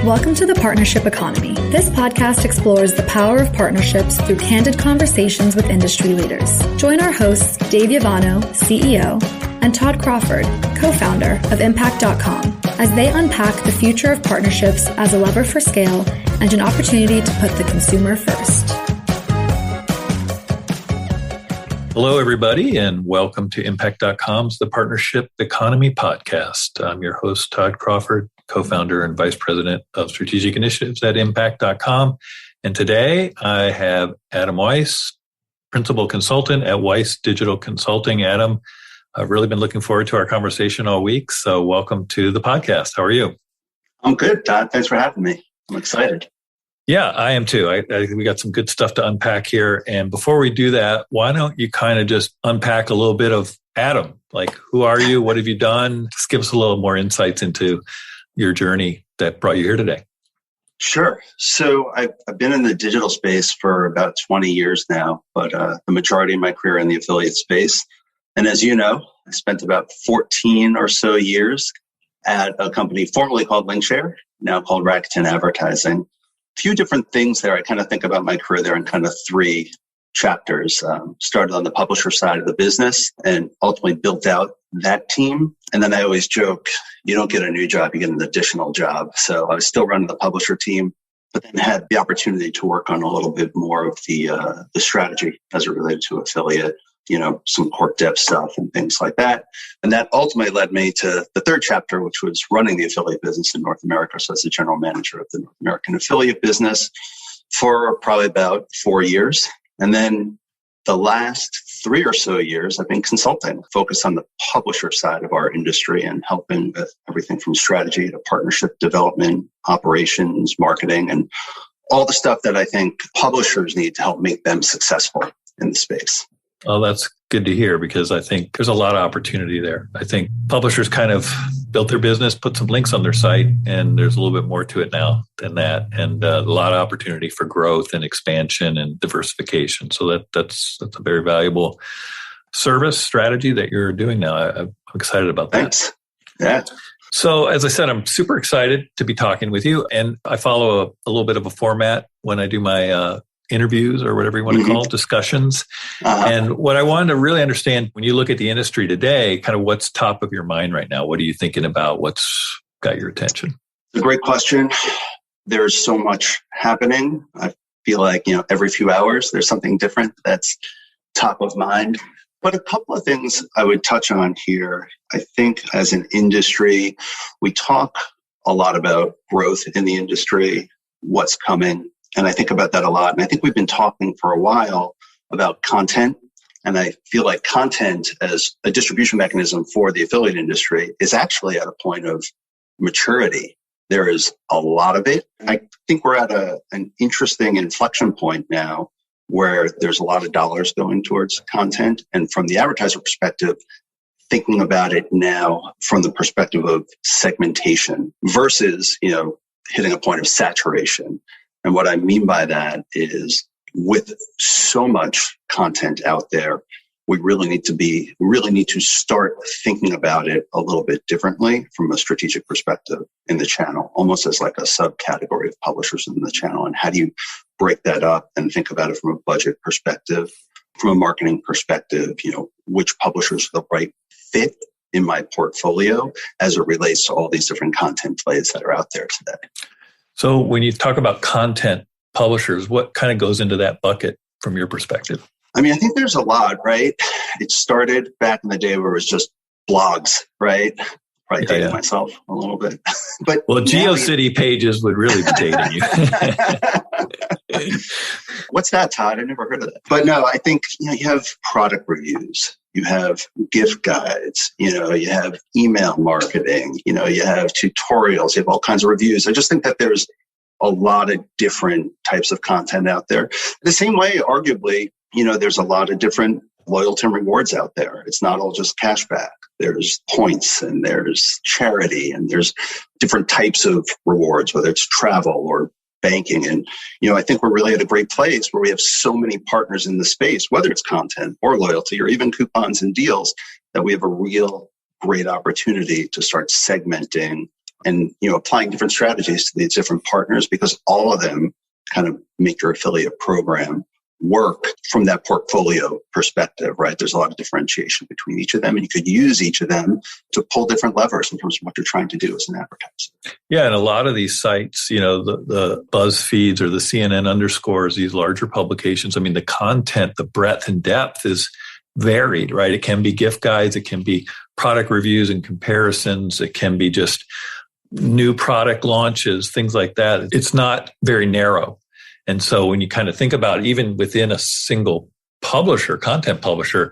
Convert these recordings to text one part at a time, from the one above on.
Welcome to the Partnership Economy. This podcast explores the power of partnerships through candid conversations with industry leaders. Join our hosts, Dave Yovanno, CEO, and Todd Crawford, co-founder of unpack.com, as they unpack the future of partnerships as a lever for scale and an opportunity to put the consumer first. Hello, everybody, and welcome to unpack.com's The Partnership Economy podcast. I'm your host, Todd Crawford, co-founder and vice president of strategic initiatives at unpack.com. And today I have Adam Weiss, principal consultant at Weiss Digital Consulting. Adam, I've really been looking forward to our conversation all week. So welcome to the podcast. How are you? I'm good, Todd. Thanks for having me. I'm excited. Yeah, I am too. I think we got some good stuff to unpack here. And before we do that, why don't you kind of just unpack a little bit of Adam? Like, who are you? What have you done? Just give us a little more insights into your journey that brought you here today. Sure. So I've been in the digital space for about 20 years now, but the majority of my career in the affiliate space. And as you know, I spent about 14 or so years at a company formerly called Linkshare, now called Rakuten Advertising. A few different things there. I kind of think about my career there in kind of three chapters. Started on the publisher side of the business and ultimately built out that team. And then I always joke, you don't get a new job, you get an additional job. So I was still running the publisher team, but then had the opportunity to work on a little bit more of the strategy as it related to affiliate, some corp dev stuff and things like that. And that ultimately led me to the third chapter, which was running the affiliate business in North America. So as the general manager of the North American affiliate business for probably about 4 years. And then the last 3 or so years, I've been consulting, focused on the publisher side of our industry and helping with everything from strategy to partnership development, operations, marketing, and all the stuff that I think publishers need to help make them successful in the space. Well, that's good to hear because I think there's a lot of opportunity there. I think publishers kind of built their business, put some links on their site, and there's a little bit more to it now than that. And a lot of opportunity for growth and expansion and diversification. So that's a very valuable service strategy that you're doing now. I'm excited about that. Thanks. Yeah. So as I said, I'm super excited to be talking with you. And I follow a little bit of a format when I do my interviews or whatever you want to call it, discussions. And what I wanted to really understand when you look at the industry today, kind of what's top of your mind right now? What are you thinking about? What's got your attention? It's a great question. There's so much happening. I feel like, every few hours there's something different that's top of mind. But a couple of things I would touch on here. I think as an industry, we talk a lot about growth in the industry, what's coming. And I think about that a lot. And I think we've been talking for a while about content. And I feel like content as a distribution mechanism for the affiliate industry is actually at a point of maturity. There is a lot of it. I think we're at an interesting inflection point now where there's a lot of dollars going towards content. And from the advertiser perspective, thinking about it now from the perspective of segmentation versus, hitting a point of saturation. And what I mean by that is with so much content out there, we really need to start thinking about it a little bit differently from a strategic perspective in the channel, almost as like a subcategory of publishers in the channel. And how do you break that up and think about it from a budget perspective, from a marketing perspective, which publishers are the right fit in my portfolio as it relates to all these different content plays that are out there today. So when you talk about content publishers, what kind of goes into that bucket from your perspective? I mean, I think there's a lot, right? It started back in the day where it was just blogs, right? Probably dating myself a little bit. But GeoCity pages would really be dating you. What's that, Todd? I never heard of that. But no, I think you have product reviews. You have gift guides, you have email marketing, you have tutorials, you have all kinds of reviews. I just think that there's a lot of different types of content out there. The same way, arguably, there's a lot of different loyalty and rewards out there. It's not all just cashback. There's points and there's charity and there's different types of rewards, whether it's travel or banking. And, I think we're really at a great place where we have so many partners in the space, whether it's content or loyalty or even coupons and deals, that we have a real great opportunity to start segmenting and, applying different strategies to these different partners, because all of them kind of make your affiliate program work from that portfolio perspective, right? There's a lot of differentiation between each of them, and you could use each of them to pull different levers in terms of what you're trying to do as an advertiser. Yeah, and a lot of these sites, the BuzzFeeds or the CNN underscores, these larger publications, I mean, the content, the breadth and depth is varied, right? It can be gift guides, it can be product reviews and comparisons, it can be just new product launches, things like that. It's not very narrow. And so when you kind of think about even within a single publisher, content publisher,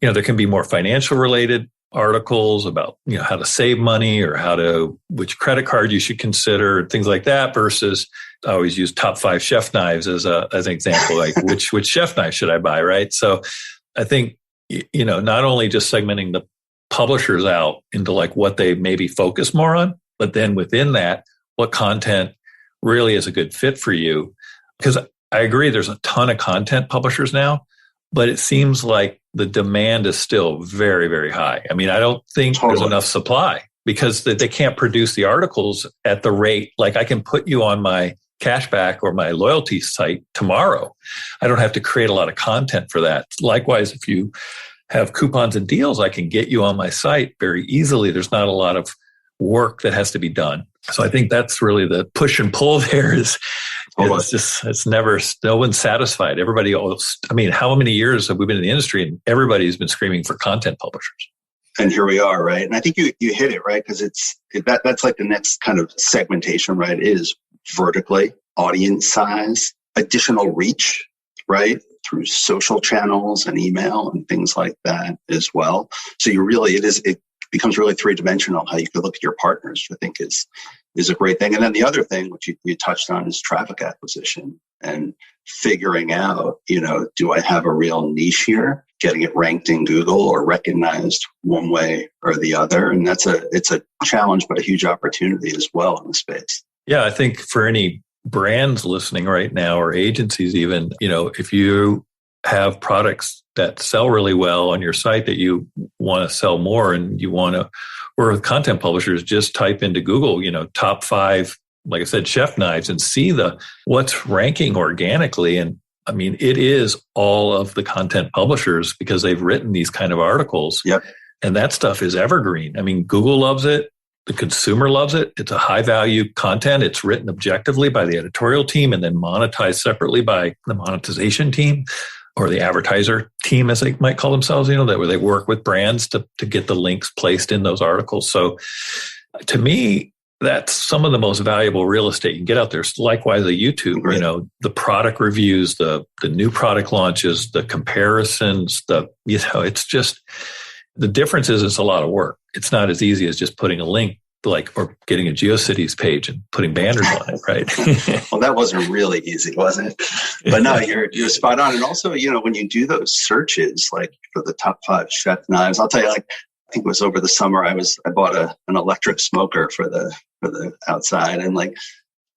there can be more financial related articles about, how to save money or which credit card you should consider, things like that, versus I always use top 5 chef knives as an example, like which chef knife should I buy, right? So I think, not only just segmenting the publishers out into like what they maybe focus more on, but then within that, what content really is a good fit for you. Because I agree, there's a ton of content publishers now, but it seems like the demand is still very, very high. I mean, I don't think there's enough supply because they can't produce the articles at the rate. Like I can put you on my cashback or my loyalty site tomorrow. I don't have to create a lot of content for that. Likewise, if you have coupons and deals, I can get you on my site very easily. There's not a lot of work that has to be done. So I think that's really the push and pull there no one's satisfied. Everybody else, I mean, how many years have we been in the industry and everybody's been screaming for content publishers? And here we are, right? And I think you hit it, right? Because that's like the next kind of segmentation, right? Is vertically, audience size, additional reach, right? Through social channels and email and things like that as well. So it becomes really three-dimensional how you could look at your partners, which I think is a great thing. And then the other thing, which you touched on, is traffic acquisition and figuring out, do I have a real niche here, getting it ranked in Google or recognized one way or the other. And it's a challenge, but a huge opportunity as well in the space. Yeah, I think for any brands listening right now or agencies even, if you have products that sell really well on your site that you want to sell more and you want to work with content publishers, just type into Google, top 5, like I said, chef knives and see what's ranking organically. And I mean, it is all of the content publishers because they've written these kind of articles. Yep. And that stuff is evergreen. I mean, Google loves it. The consumer loves it. It's a high value content. It's written objectively by the editorial team and then monetized separately by the monetization team or the advertiser team, as they might call themselves, where they work with brands to get the links placed in those articles. So to me, that's some of the most valuable real estate you can get out there. Likewise, the YouTube, right. The product reviews, the new product launches, the comparisons, it's just, the difference is it's a lot of work. It's not as easy as just putting a link or getting a GeoCities page and putting banners on it, right? Well, that wasn't really easy, wasn't it? But no, you're spot on. And also, when you do those searches, like for the top 5 chef knives, I'll tell you, I think it was over the summer, I bought an electric smoker for the outside, and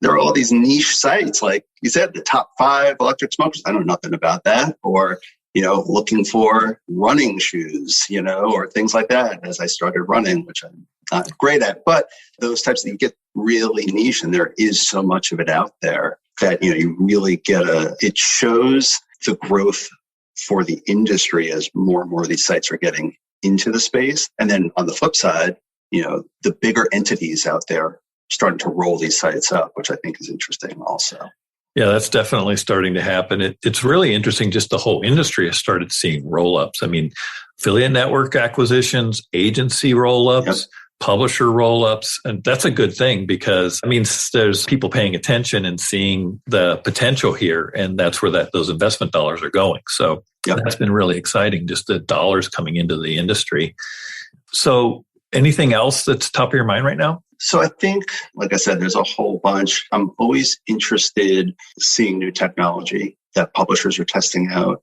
there are all these niche sites, like you said, the top 5 electric smokers. I know nothing about that, or looking for running shoes, or things like that as I started running, which I'm not great at, but those types that you get really niche, and there is so much of it out there that, you really it shows the growth for the industry as more and more of these sites are getting into the space. And then on the flip side, the bigger entities out there starting to roll these sites up, which I think is interesting also. Yeah, that's definitely starting to happen. It's really interesting. Just the whole industry has started seeing roll-ups. I mean, affiliate network acquisitions, agency roll-ups, yep. Publisher roll-ups. And that's a good thing because it means there's people paying attention and seeing the potential here. And that's where those investment dollars are going. So yep. That's been really exciting, just the dollars coming into the industry. So anything else that's top of your mind right now? So I think, like I said, there's a whole bunch. I'm always interested in seeing new technology that publishers are testing out.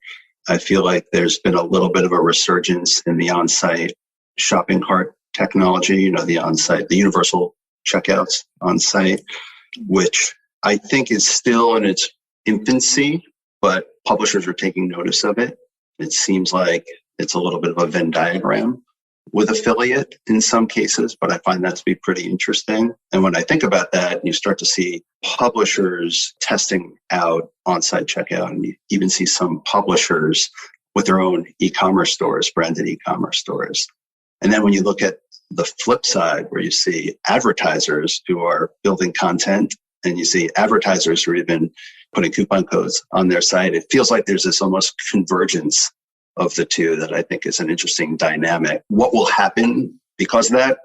I feel like there's been a little bit of a resurgence in the on-site shopping cart technology, the universal checkouts on-site, which I think is still in its infancy, but publishers are taking notice of it. It seems like it's a little bit of a Venn diagram with affiliate in some cases, but I find that to be pretty interesting. And when I think about that, you start to see publishers testing out on-site checkout, and you even see some publishers with their own e-commerce stores, branded e-commerce stores. And then when you look at the flip side, where you see advertisers who are building content, and you see advertisers who are even putting coupon codes on their site, it feels like there's this almost convergence of the two that I think is an interesting dynamic. What will happen because of that?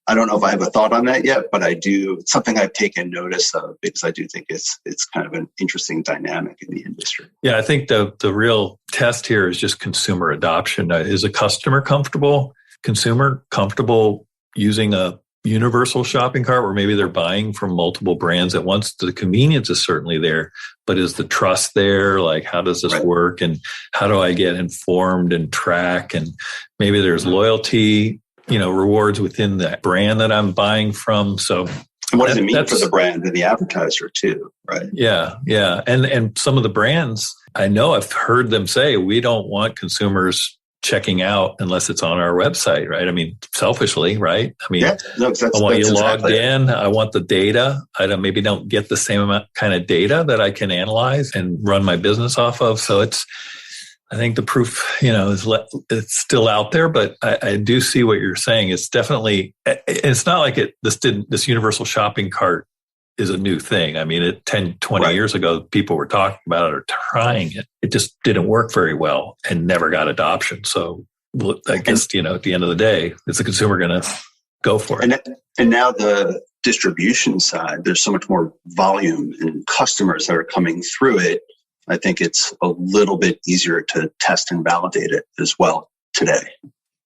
I don't know if I have a thought on that yet, but it's something I've taken notice of because I do think it's kind of an interesting dynamic in the industry. Yeah, I think the real test here is just consumer adoption. Is a customer comfortable, consumer comfortable using a universal shopping cart where maybe they're buying from multiple brands at once? The convenience is certainly there, but is the trust there? Like, how does this work? And how do I get informed and track? And maybe there's loyalty, rewards within that brand that I'm buying from. So and what does it mean for the brand and the advertiser too, right? Yeah. And some of the brands, I know I've heard them say, we don't want consumers checking out unless it's on our website, right? I mean, selfishly, right? I mean, I want you logged in. I want the data. I don't get the same amount kind of data that I can analyze and run my business off of. So I think the proof, it's still out there, but I do see what you're saying. It's definitely, it's not like this universal shopping cart is a new thing. I mean, 10, 20 years ago, people were talking about it or trying it. It just didn't work very well and never got adoption. So I guess, at the end of the day, is the consumer going to go for it? And now the distribution side, there's so much more volume and customers that are coming through it. I think it's a little bit easier to test and validate it as well today.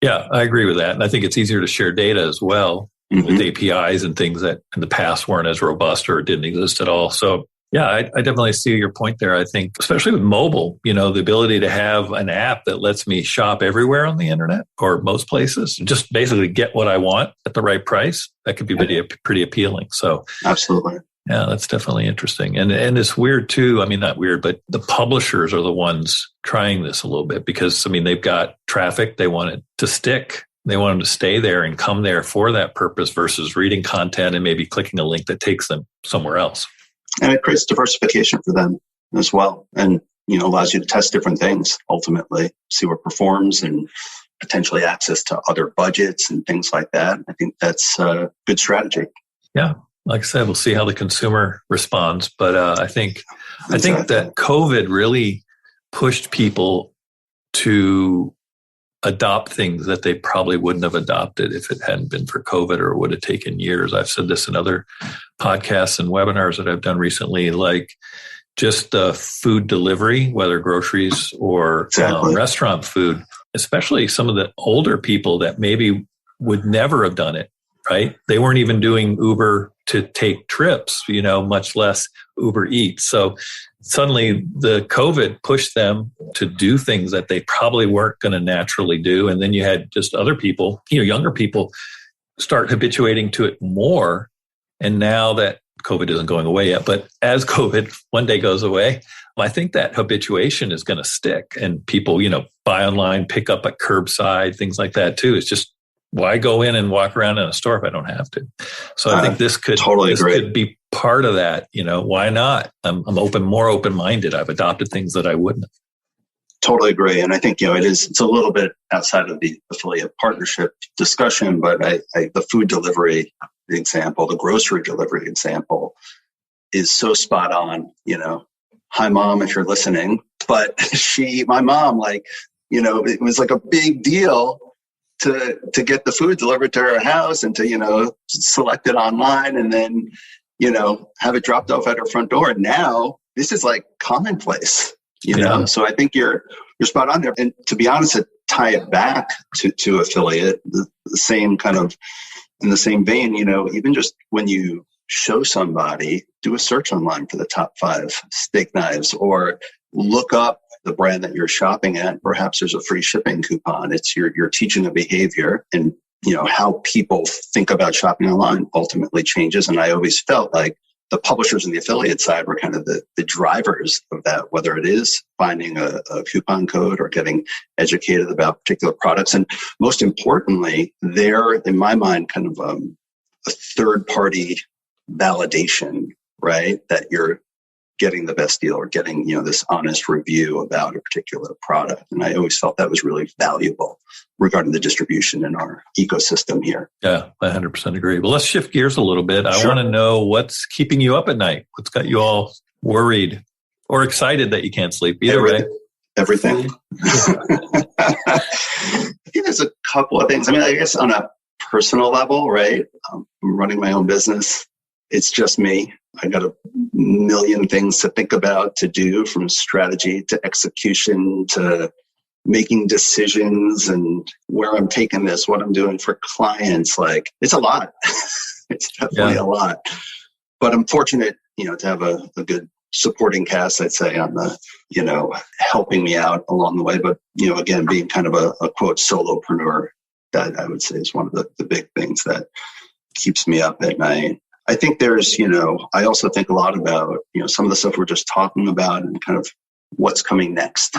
Yeah, I agree with that. And I think it's easier to share data as well with APIs and things that in the past weren't as robust or didn't exist at all. So yeah, I definitely see your point there. I think, especially with mobile, the ability to have an app that lets me shop everywhere on the internet or most places, just basically get what I want at the right price, that could be pretty appealing. So absolutely. Yeah, that's definitely interesting. And it's weird too. I mean, not weird, but the publishers are the ones trying this a little bit because, they've got traffic. They want it to stick. They want them to stay there and come there for that purpose versus reading content and maybe clicking a link that takes them somewhere else. And it creates diversification for them as well. And, allows you to test different things, ultimately, see what performs and potentially access to other budgets and things like that. I think that's a good strategy. Yeah. Like I said, we'll see how the consumer responds. But I think that COVID really pushed people to adopt things that they probably wouldn't have adopted if it hadn't been for COVID, or it would have taken years. I've said this in other podcasts and webinars that I've done recently, like just food delivery, whether groceries or restaurant food, especially some of the older people that maybe would never have done it, right? They weren't even doing Uber to take trips, much less Uber Eats. So suddenly the COVID pushed them to do things that they probably weren't going to naturally do. And then you had just other people, younger people start habituating to it more. And now that COVID isn't going away yet, but as COVID one day goes away, I think that habituation is going to stick, and people, buy online, pick up at curbside, things like that too. It's just, why go in and walk around in a store if I don't have to? So I think this could be part of that. Why not? I'm more open-minded. I've adopted things that I wouldn't have. Totally agree. And I think, it's a little bit outside of the affiliate partnership discussion, but the food delivery example, the grocery delivery example is so spot on. Hi, Mom, if you're listening. But my mom, it was like a big deal to get the food delivered to her house and to, select it online and then, have it dropped off at her front door. And now this is like commonplace, know? So I think you're spot on there. And to be honest, to tie it back to affiliate, the same kind of in the same vein, even just when you show somebody, do a search online for the top 5 steak knives or look up the brand that you're shopping at. Perhaps there's a free shipping coupon. It's you're teaching a behavior, and how people think about shopping online ultimately changes. And I always felt like the publishers and the affiliate side were kind of the drivers of that, whether it is finding a coupon code or getting educated about particular products. And most importantly, they're, in my mind, kind of a third-party validation, right? That you're getting the best deal or getting, this honest review about a particular product. And I always felt that was really valuable regarding the distribution in our ecosystem here. Yeah, I 100% agree. Well, let's shift gears a little bit. Sure. I want to know what's keeping you up at night. What's got you all worried or excited that you can't sleep? Either way. Everything. I think there's a couple of things. I mean, I guess on a personal level, right? I'm running my own business. It's just me. I got a million things to think about, to do, from strategy to execution to making decisions and where I'm taking this, what I'm doing for clients. Like, it's a lot. It's definitely a lot. But I'm fortunate, to have a good supporting cast, I'd say, on the, helping me out along the way. But, again, being kind of a quote solopreneur, that I would say is one of the big things that keeps me up at night. I think there's, I also think a lot about, some of the stuff we're just talking about and kind of what's coming next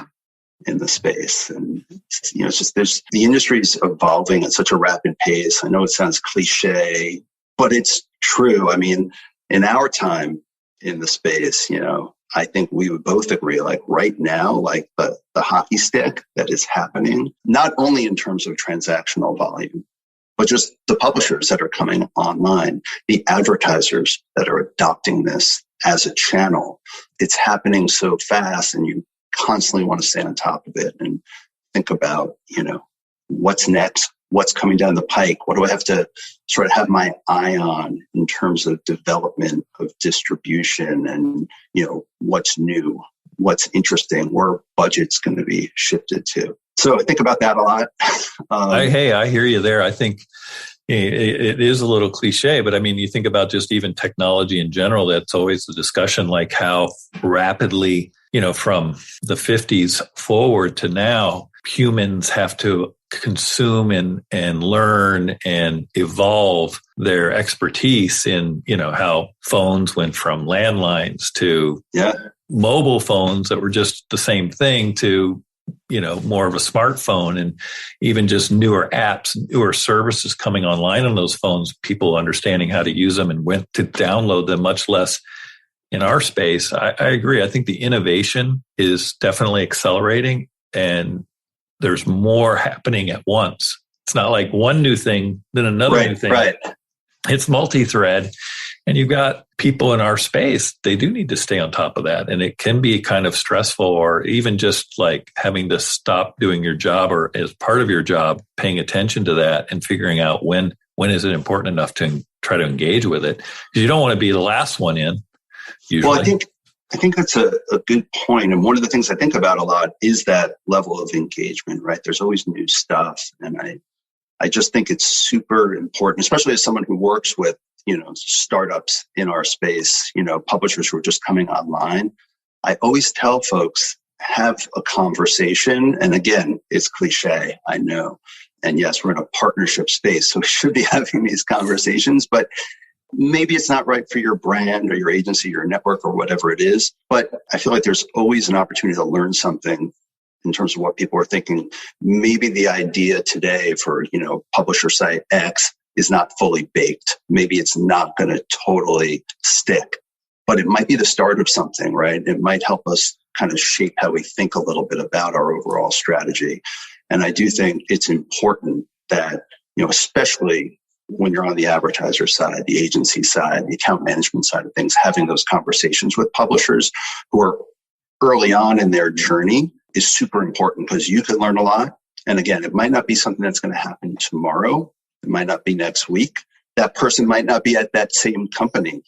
in the space. And, it's just, the industry is evolving at such a rapid pace. I know it sounds cliche, but it's true. I mean, in our time in the space, I think we would both agree, like right now, like the hockey stick that is happening, not only in terms of transactional volume, but just the publishers that are coming online, the advertisers that are adopting this as a channel. It's happening so fast, and you constantly want to stay on top of it and think about, what's next, what's coming down the pike, what do I have to sort of have my eye on in terms of development of distribution and, what's new, what's interesting, where budget's going to be shifted to. So I think about that a lot. I hear you there. I think it is a little cliche, but I mean, you think about just even technology in general, that's always the discussion, like how rapidly, from the 50s forward to now, humans have to consume and learn and evolve their expertise in, how phones went from landlines to mobile phones that were just the same thing to, more of a smartphone, and even just newer apps, newer services coming online on those phones, people understanding how to use them and when to download them, much less in our space. I agree. I think the innovation is definitely accelerating, and there's more happening at once. It's not like one new thing, then another new thing. Right. It's multi-thread. And you've got people in our space, they do need to stay on top of that. And it can be kind of stressful, or even just like having to stop doing your job, or as part of your job, paying attention to that and figuring out when is it important enough to try to engage with it. Because you don't want to be the last one in, usually. Well, I think that's a good point. And one of the things I think about a lot is that level of engagement, right? There's always new stuff. And I just think it's super important, especially as someone who works with, startups in our space, publishers who are just coming online. I always tell folks, have a conversation. And again, it's cliche, I know. And yes, we're in a partnership space, so we should be having these conversations, but maybe it's not right for your brand or your agency, your network, or whatever it is. But I feel like there's always an opportunity to learn something in terms of what people are thinking. Maybe the idea today for, publisher site X is not fully baked. Maybe it's not going to totally stick, but it might be the start of something, right? It might help us kind of shape how we think a little bit about our overall strategy. And I do think it's important that, especially when you're on the advertiser side, the agency side, the account management side of things, having those conversations with publishers who are early on in their journey is super important, because you can learn a lot. And again, it might not be something that's going to happen tomorrow. It might not be next week. That person might not be at that same company,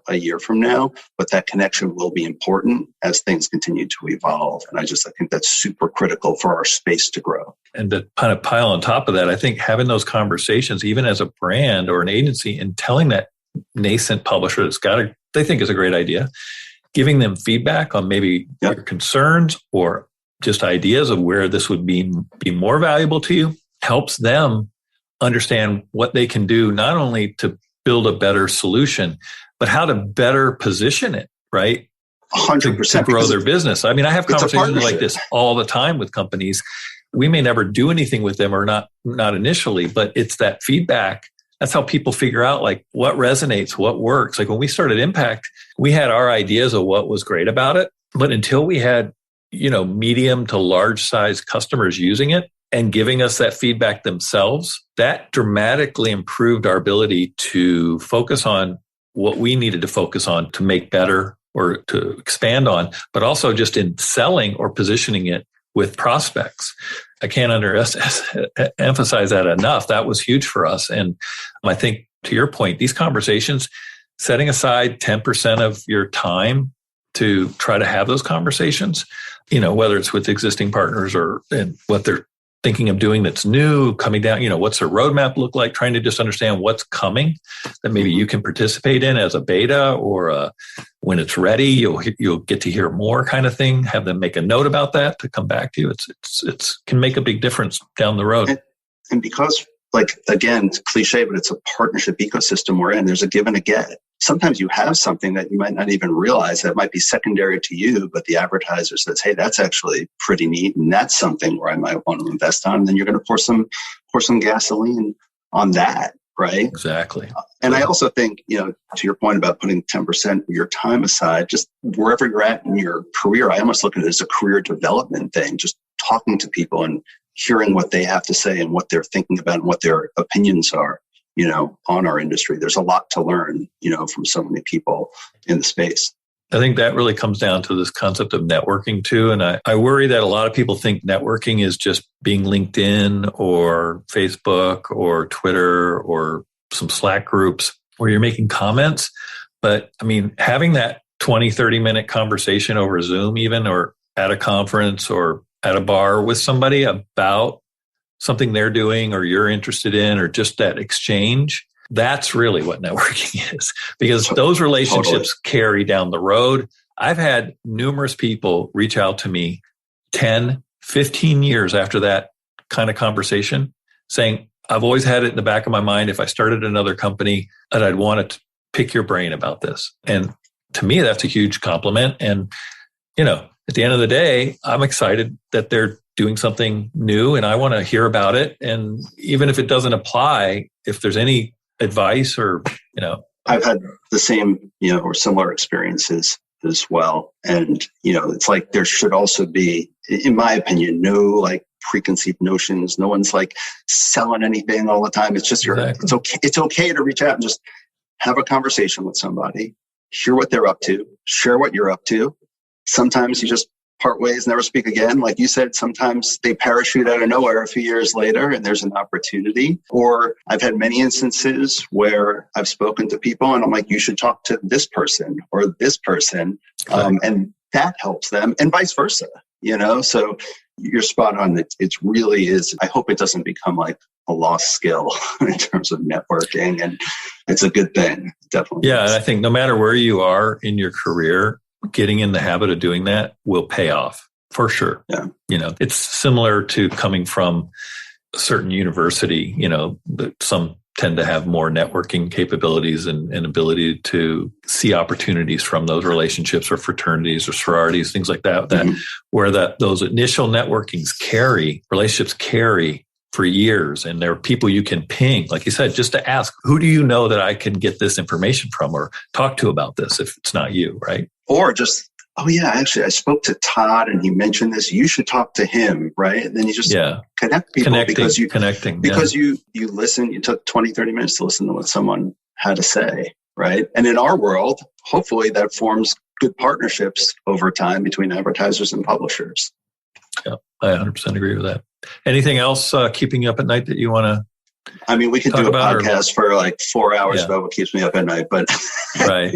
a year from now, but that connection will be important as things continue to evolve. And I think that's super critical for our space to grow. And to kind of pile on top of that, I think having those conversations, even as a brand or an agency, and telling that nascent publisher they think is a great idea, giving them feedback on maybe your concerns or just ideas of where this would be more valuable to you, helps them understand what they can do, not only to build a better solution, but how to better position it, right? 100%. To grow their business. I mean, I have conversations like this all the time with companies. We may never do anything with them or not initially, but it's that feedback. That's how people figure out like what resonates, what works. Like when we started Impact, we had our ideas of what was great about it. But until we had, medium to large size customers using it and giving us that feedback themselves, that dramatically improved our ability to focus on what we needed to focus on to make better or to expand on, but also just in selling or positioning it with prospects. I can't emphasize that enough. That was huge for us. And I think to your point, these conversations, setting aside 10% of your time to try to have those conversations, whether it's with existing partners or and what they're thinking of doing that's new, coming down, what's their roadmap look like, trying to just understand what's coming that maybe you can participate in as a beta or when it's ready, you'll get to hear more kind of thing, have them make a note about that to come back to you. It's can make a big difference down the road. And because again, it's cliche, but it's a partnership ecosystem we're in. There's a give and a get. Sometimes you have something that you might not even realize that might be secondary to you, but the advertiser says, hey, that's actually pretty neat. And that's something where I might want to invest on. And then you're going to pour some gasoline on that, right? Exactly. And I also think, to your point about putting 10% of your time aside, just wherever you're at in your career, I almost look at it as a career development thing, just talking to people and hearing what they have to say and what they're thinking about and what their opinions are, on our industry. There's a lot to learn, from so many people in the space. I think that really comes down to this concept of networking too. And I worry that a lot of people think networking is just being LinkedIn or Facebook or Twitter or some Slack groups where you're making comments. But I mean, having that 20, 30-minute conversation over Zoom even, or at a conference or at a bar with somebody about something they're doing or you're interested in, or just that exchange, that's really what networking is, because those relationships carry down the road. I've had numerous people reach out to me 10, 15 years after that kind of conversation saying, I've always had it in the back of my mind if I started another company that I'd want to pick your brain about this. And to me, that's a huge compliment. And, at the end of the day, I'm excited that they're doing something new and I want to hear about it. And even if it doesn't apply, if there's any advice or, I've had the same, or similar experiences as well. And, it's like there should also be, in my opinion, no preconceived notions. No one's selling anything all the time. It's just it's okay to reach out and just have a conversation with somebody, hear what they're up to, share what you're up to. Sometimes you just part ways, never speak again. Like you said, sometimes they parachute out of nowhere a few years later and there's an opportunity. Or I've had many instances where I've spoken to people and I'm like, you should talk to this person or this person. And that helps them and vice versa, So you're spot on. It really is. I hope it doesn't become a lost skill in terms of networking. And it's a good thing. Definitely. Yeah. And I think no matter where you are in your career, getting in the habit of doing that will pay off for sure. Yeah. It's similar to coming from a certain university, that some tend to have more networking capabilities and ability to see opportunities from those relationships or fraternities or sororities, things like that, where those initial relationships carry for years. And there are people you can ping, like you said, just to ask, who do you know that I can get this information from or talk to about this if it's not you, right? Or just, actually, I spoke to Todd and he mentioned this. You should talk to him, right? And then you just connect people because you listen. You took 20, 30 minutes to listen to what someone had to say, right? And in our world, hopefully that forms good partnerships over time between advertisers and publishers. Yeah, I 100% agree with that. Anything else keeping you up at night that you want to? I mean, we could do a podcast for 4 hours about what keeps me up at night, but right.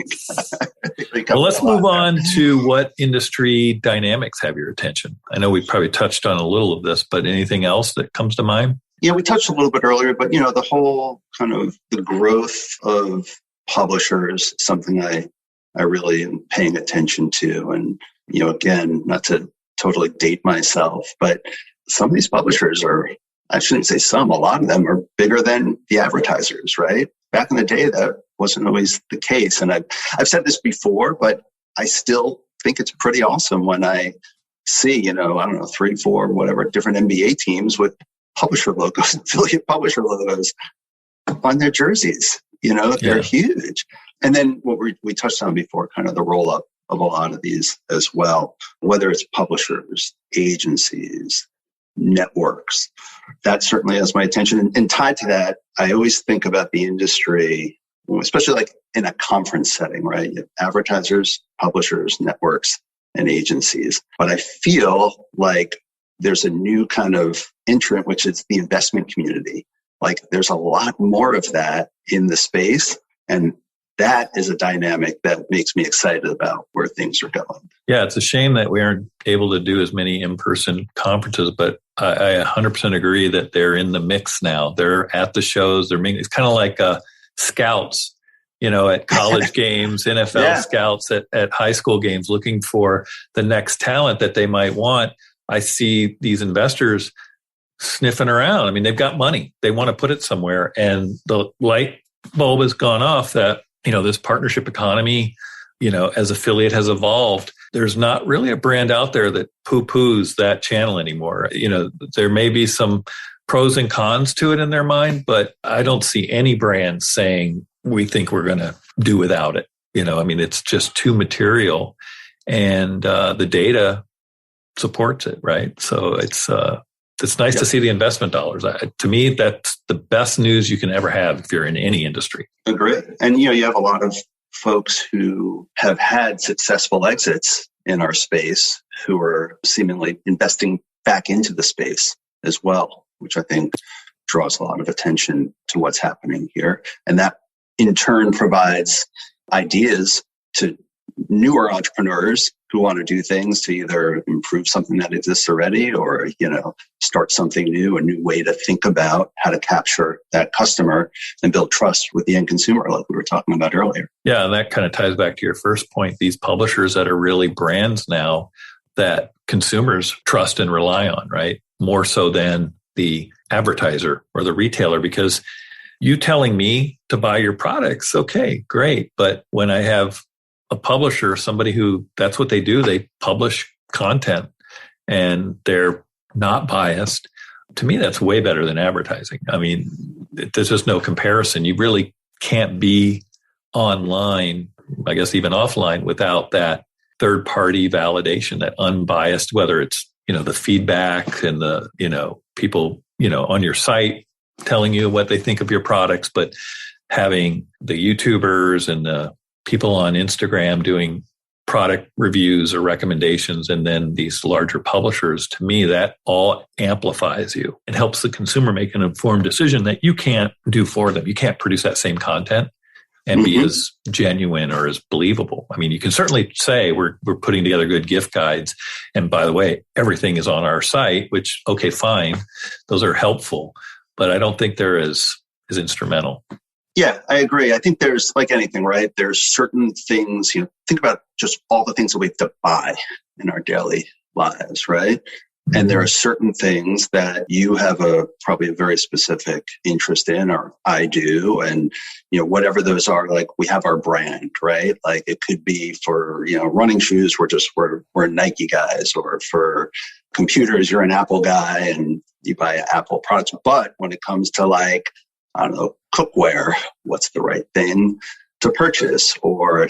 Well, let's move on to what industry dynamics have your attention. I know we probably touched on a little of this, but anything else that comes to mind? Yeah, we touched a little bit earlier, but the whole kind of the growth of publishers, something I really am paying attention to. And, again, not to totally date myself, but some of these publishers are I shouldn't say some, a lot of them are bigger than the advertisers, right? Back in the day, that wasn't always the case. And I've said this before, but I still think it's pretty awesome when I see, 3, 4, whatever, different NBA teams with publisher logos, affiliate publisher logos on their jerseys. They're huge. And then what we touched on before, kind of the roll up of a lot of these as well, whether it's publishers, agencies, networks, that certainly has my attention. And tied to that, I always think about the industry, especially like in a conference setting, right? You have advertisers, publishers, networks, and agencies. But I feel like there's a new kind of entrant, which is the investment community. Like there's a lot more of that in the space. And that is a dynamic that makes me excited about where things are going. Yeah, it's a shame that we aren't able to do as many in-person conferences, but I 100% agree that they're in the mix now. They're at the shows. It's kind of like scouts, at college games, NFL scouts at high school games, looking for the next talent that they might want. I see these investors sniffing around. I mean, they've got money. They want to put it somewhere. And the light bulb has gone off that, this partnership economy, as affiliate has evolved, there's not really a brand out there that poo-poos that channel anymore. There may be some pros and cons to it in their mind, but I don't see any brand saying we think we're going to do without it. It's just too material, and the data supports it, right? So it's nice to see the investment dollars. To me, that's the best news you can ever have if you're in any industry. Agree. And, you have a lot of folks who have had successful exits in our space who are seemingly investing back into the space as well, which I think draws a lot of attention to what's happening here. And that in turn provides ideas to newer entrepreneurs who want to do things to either improve something that exists already or, start something new, a new way to think about how to capture that customer and build trust with the end consumer, like we were talking about earlier. Yeah, and that kind of ties back to your first point. These publishers that are really brands now that consumers trust and rely on, right? More so than the advertiser or the retailer, because you telling me to buy your products, okay, great. But when I have a publisher, somebody who that's what they do, they publish content and they're not biased. To me, that's way better than advertising. I mean, there's just no comparison. You really can't be online, I guess even offline, without that third-party validation, that unbiased, whether it's, the feedback and the, people, on your site telling you what they think of your products, but having the YouTubers and the people on Instagram doing product reviews or recommendations, and then these larger publishers, to me, that all amplifies you. It helps the consumer make an informed decision that you can't do for them. You can't produce that same content and be as genuine or as believable. I mean, you can certainly say we're putting together good gift guides. And by the way, everything is on our site, which, okay, fine. Those are helpful, but I don't think they're as instrumental. Yeah, I agree. I think there's, like anything, right? There's certain things, think about just all the things that we have to buy in our daily lives, right? Mm-hmm. And there are certain things that you have probably a very specific interest in, or I do. And, whatever those are, like we have our brand, right? Like it could be for, running shoes, we're Nike guys, or for computers, you're an Apple guy and you buy Apple products. But when it comes to like, I don't know, cookware, what's the right thing to purchase? Or,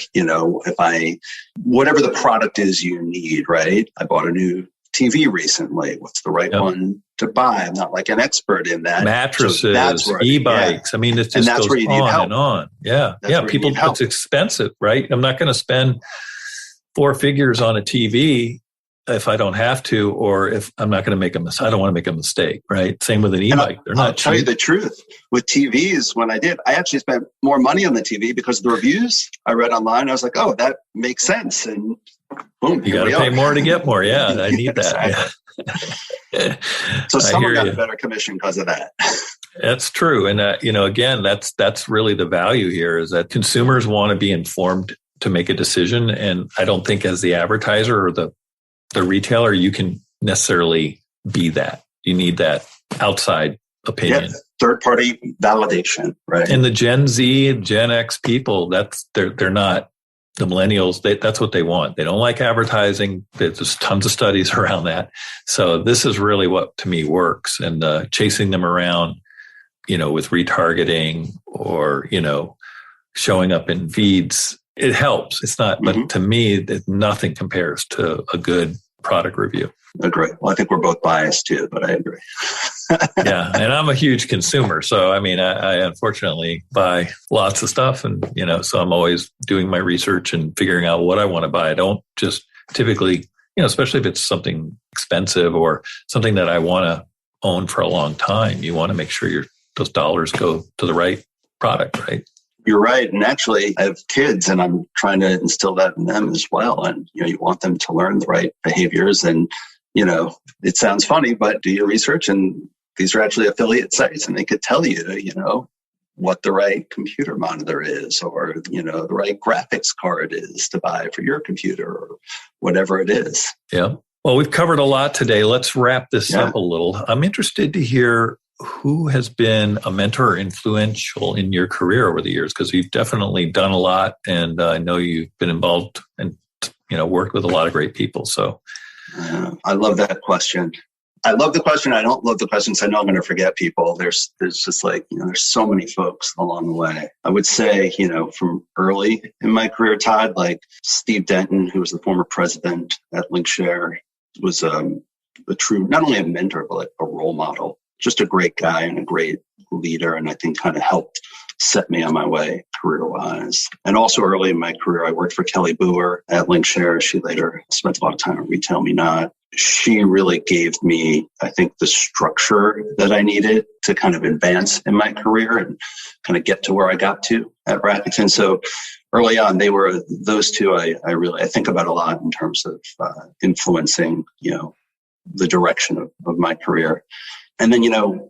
whatever the product is you need, right? I bought a new TV recently. What's the right one to buy? I'm not like an expert in that. Mattresses, e-bikes. Yeah. I mean, it just goes on and on. Yeah. People, it's expensive, right? I'm not going to spend 4 figures on a TV if I don't have to, or if I'm not going to make a mistake. I don't want to make a mistake, right? Same with an e-bike. They're not cheap. I'll tell you the truth. With TVs, when I actually spent more money on the TV because of the reviews I read online. I was like, oh, that makes sense. And boom, you got to pay more to get more. Yeah, I need that. Yeah. So someone got a better commission because of that. That's true. And, again, that's really the value here, is that consumers want to be informed to make a decision. And I don't think as the advertiser or the retailer, you can necessarily be that. You need that outside opinion. Yeah, third-party validation, right? And the Gen Z, Gen X people, they're not the millennials. That's what they want. They don't like advertising. There's tons of studies around that. So this is really what to me works. And chasing them around, with retargeting or showing up in feeds, it helps. It's not, but to me, nothing compares to a good product review. Agree. Well, I think we're both biased too, but I agree. Yeah. And I'm a huge consumer. So, I unfortunately buy lots of stuff and, so I'm always doing my research and figuring out what I want to buy. I don't just typically, especially if it's something expensive or something that I want to own for a long time, you want to make sure those dollars go to the right product, right? You're right. And actually, I have kids and I'm trying to instill that in them as well. And, you want them to learn the right behaviors. And, it sounds funny, but do your research. And these are actually affiliate sites and they could tell you, what the right computer monitor is or, the right graphics card is to buy for your computer or whatever it is. Yeah. Well, we've covered a lot today. Let's wrap this up a little. I'm interested to hear who has been a mentor or influential in your career over the years, because you've definitely done a lot. And I know you've been involved and, worked with a lot of great people. So I love that question. I love the question. I don't love the questions. I know I'm going to forget people. There's just there's so many folks along the way. I would say, from early in my career, Todd, like Steve Denton, who was the former president at Linkshare, was a true, not only a mentor, but a role model. Just a great guy and a great leader. And I think kind of helped set me on my way career-wise. And also early in my career, I worked for Kelly Boer at Linkshare. She later spent a lot of time at Retail Me Not. She really gave me, I think, the structure that I needed to kind of advance in my career and kind of get to where I got to at Rakuten. So early on, they were those two I think about a lot in terms of influencing, the direction of my career. And then,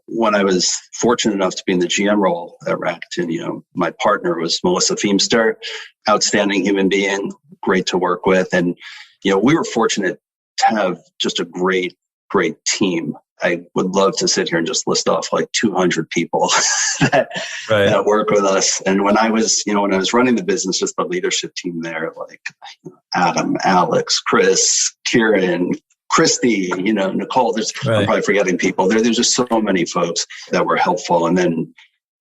when I was fortunate enough to be in the GM role at Rakuten, my partner was Melissa Feemster, outstanding human being, great to work with. And, we were fortunate to have just a great, great team. I would love to sit here and just list off 200 people that work with us. And when I was running the business, just the leadership team there, Adam, Alex, Chris, Kieran, Christy, Nicole, I'm probably forgetting people. There's just so many folks that were helpful. And then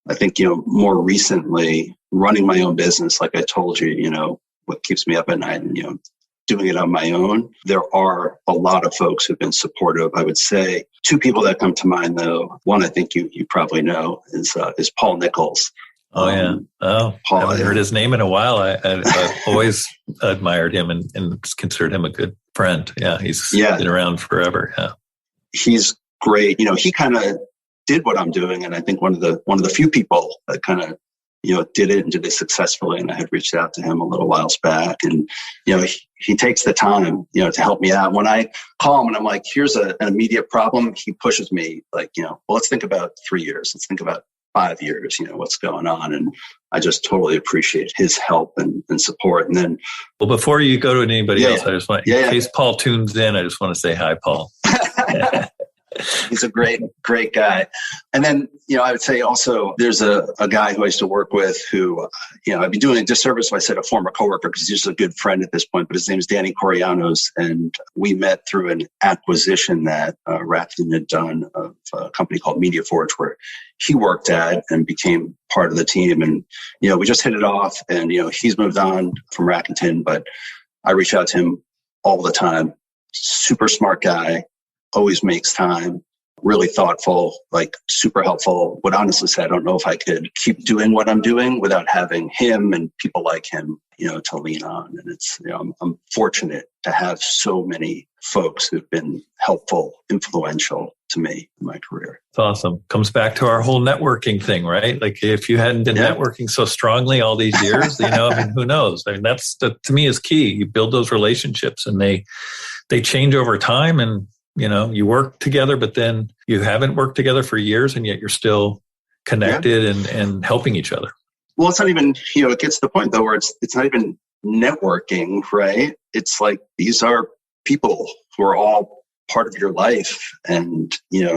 I think, more recently running my own business, like I told you, what keeps me up at night and, doing it on my own. There are a lot of folks who've been supportive. I would say two people that come to mind, though. One I think you probably know is Paul Nichols. Oh, yeah. Paul, I haven't heard his name in a while. I've always admired him and considered him a good friend. Yeah, he's been around forever. Yeah, he's great. He kind of did what I'm doing, and I think one of the few people that kind of did it and did it successfully. And I had reached out to him a little whiles back, and he takes the time to help me out. When I call him and I'm like, here's an immediate problem, he pushes me well, let's think about 3 years. Let's think about 5 years, what's going on. And I just totally appreciate his help and support. And then, well, before you go to anybody else, I just want, in case Paul tunes in, I just want to say hi, Paul. He's a great, great guy. And then, I would say also there's a guy who I used to work with who, I'd be doing a disservice if I said a former coworker because he's just a good friend at this point, but his name is Danny Corianos. And we met through an acquisition that Rakuten had done of a company called MediaForge, where he worked at and became part of the team. And, we just hit it off and, he's moved on from Rakuten, but I reach out to him all the time. Super smart guy. Always makes time, really thoughtful, super helpful. Would honestly say, I don't know if I could keep doing what I'm doing without having him and people like him, to lean on. And it's, I'm fortunate to have so many folks who've been helpful, influential to me in my career. It's awesome. Comes back to our whole networking thing, right? If you hadn't been networking so strongly all these years, who knows? That's to me is key. You build those relationships and they change over time, and you work together, but then you haven't worked together for years, and yet you're still connected and helping each other. Well, it's not even, it gets to the point though where it's not even networking, right? It's these are people who are all part of your life, and,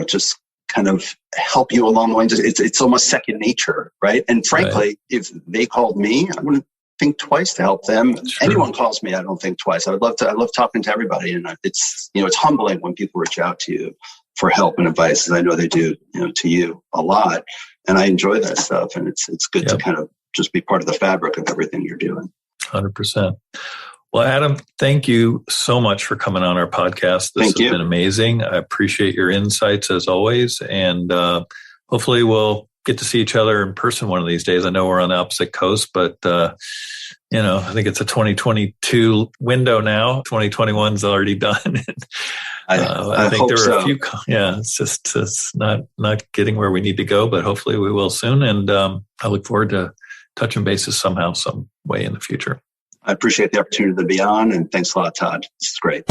just kind of help you along the way. It's almost second nature, right? And frankly, if they called me, I wouldn't think twice to help them. Anyone calls me, I don't think twice. I love talking to everybody, and it's humbling when people reach out to you for help and advice, as I know they do, to you a lot. And I enjoy that stuff, and it's good to kind of just be part of the fabric of everything you're doing. 100%. Well, Adam, thank you so much for coming on our podcast. This has been amazing. I appreciate your insights as always. And hopefully we'll get to see each other in person one of these days. I know we're on the opposite coast, but I think it's a 2022 window now. 2021's already done. I think there were a few. Yeah, it's not getting where we need to go, but hopefully we will soon. And I look forward to touching bases somehow, some way in the future. I appreciate the opportunity to be on, and thanks a lot, Todd. This is great.